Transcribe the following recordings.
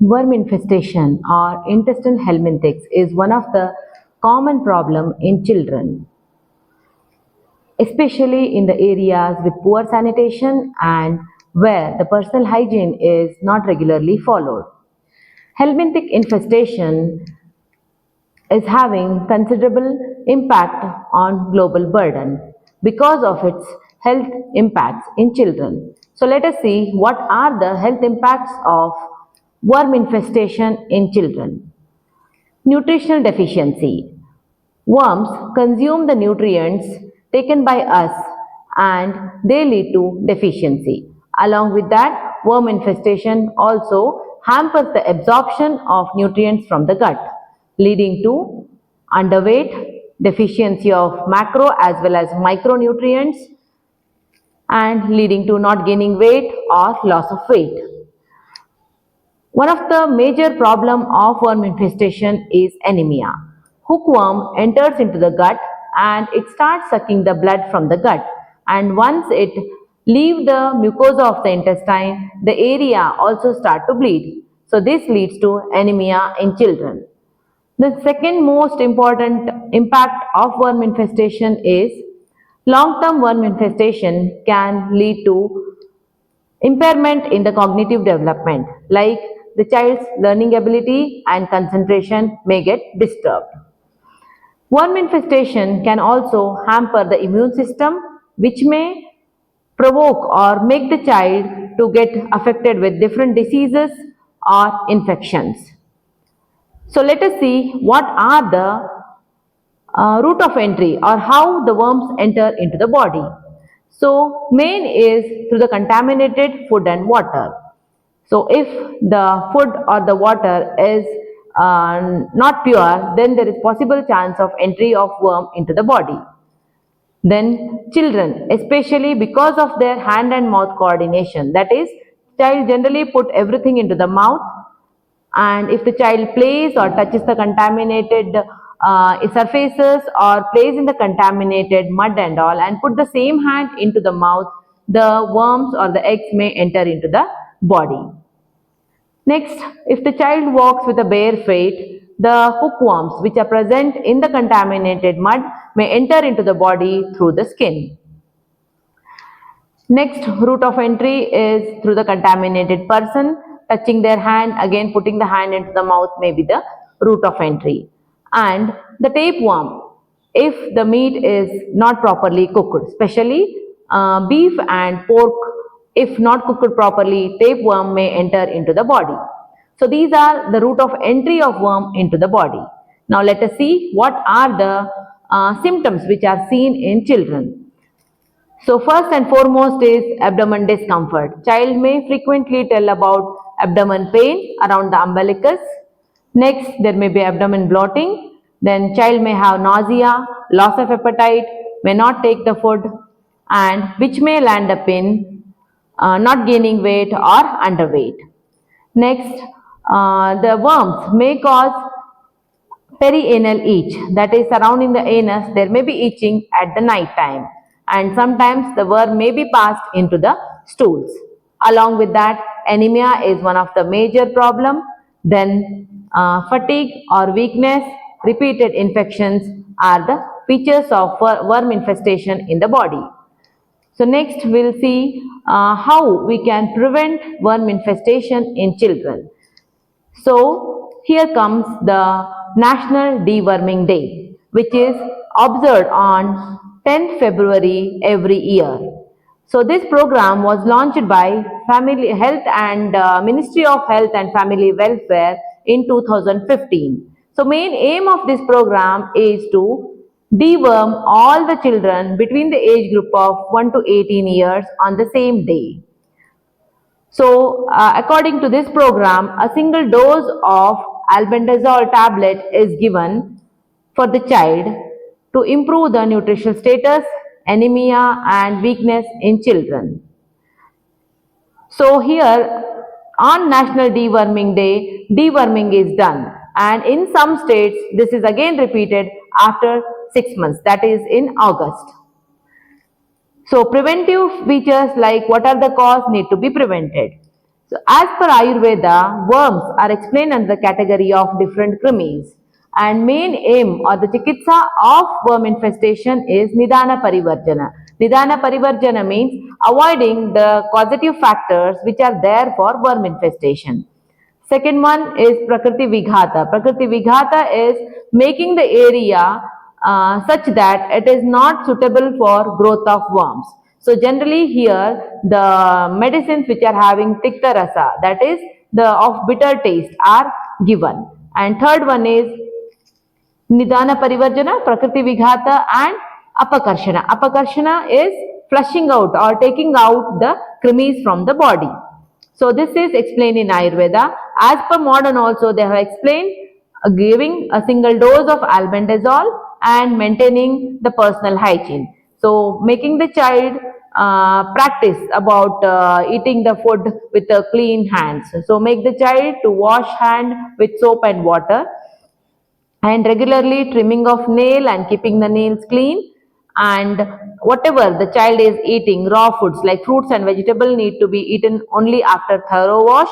Worm infestation or intestinal helminthics is one of the common problem in children, especially in the areas with poor sanitation and where the personal hygiene is not regularly followed. Helminthic infestation is having considerable impact on global burden because of its health impacts in children. So let us see what are the health impacts of worm infestation in children. Nutritional deficiency. Worms consume the nutrients taken by us and they lead to deficiency. Along with that, worm infestation also hampers the absorption of nutrients from the gut, leading to underweight, deficiency of macro as well as micronutrients, and leading to not gaining weight or loss of weight. One of the major problem of worm infestation is anemia. Hookworm enters into the gut and it starts sucking the blood from the gut, and once it leaves the mucosa of the intestine, the area also start to bleed. So this leads to anemia in children. The second most important impact of worm infestation is long-term worm infestation can lead to impairment in the cognitive development, like the child's learning ability and concentration may get disturbed. Worm infestation can also hamper the immune system, which may provoke or make the child to get affected with different diseases or infections. So let us see what are the route of entry or how the worms enter into the body. So main is through the contaminated food and water. So if the food or the water is not pure, then there is possible chance of entry of worm into the body. Then children, especially because of their hand and mouth coordination, that is, child generally put everything into the mouth, and if the child plays or touches the contaminated surfaces or plays in the contaminated mud and all and put the same hand into the mouth, the worms or the eggs may enter into the body. Next, if the child walks with a bare feet, the hookworms which are present in the contaminated mud may enter into the body through the skin. Next route of entry is through the contaminated person. Touching their hand, again putting the hand into the mouth may be the route of entry. And the tapeworm, if the meat is not properly cooked, especially beef and pork, if not cooked properly, tapeworm may enter into the body. So these are the route of entry of worm into the body. Now let us see what are the symptoms which are seen in children. So first and foremost is abdomen discomfort. Child may frequently tell about abdomen pain around the umbilicus. Next, there may be abdomen bloating. Then child may have nausea, loss of appetite, may not take the food, and which may land up in not gaining weight or underweight. Next, the worms may cause perianal itch, that is surrounding the anus. There may be itching at the night time, and sometimes the worm may be passed into the stools. Along with that, anemia is one of the major problem. Then fatigue or weakness, repeated infections are the features of worm infestation in the body. So next we'll see how we can prevent worm infestation in children. So here comes the National Deworming Day, which is observed on 10th February every year. So this program was launched by Family Health and Ministry of Health and Family Welfare in 2015. So main aim of this program is to deworm all the children between the age group of 1 to 18 years on the same day. So, according to this program, a single dose of albendazole tablet is given for the child to improve the nutritional status, anemia and weakness in children. So here on National Deworming Day, deworming is done, and in some states this is again repeated after 6 months, that is in August. So preventive features like what are the cause need to be prevented. So, as per Ayurveda, worms are explained under the category of different krimis. And main aim or the chikitsa of worm infestation is Nidana Parivarjana. Nidana Parivarjana means avoiding the causative factors which are there for worm infestation. Second one is Prakriti Vighata. Prakriti Vighata is making the area such that it is not suitable for growth of worms. So generally here the medicines which are having Tikta Rasa, that is the of bitter taste, are given. And third one is Nidana Parivarjana, Prakriti Vighata, and Apakarshana. Apakarshana is flushing out or taking out the krimis from the body. So this is explained in Ayurveda. As per modern also they have explained giving a single dose of albendazole and maintaining the personal hygiene. So making the child practice about eating the food with clean hands. So make the child to wash hand with soap and water, and regularly trimming of nail and keeping the nails clean, and whatever the child is eating, raw foods like fruits and vegetable need to be eaten only after thorough wash,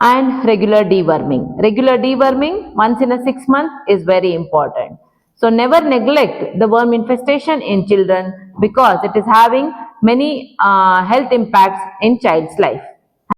and regular deworming. Regular deworming once in a 6 month is very important. So never neglect the worm infestation in children because it is having many health impacts in child's life.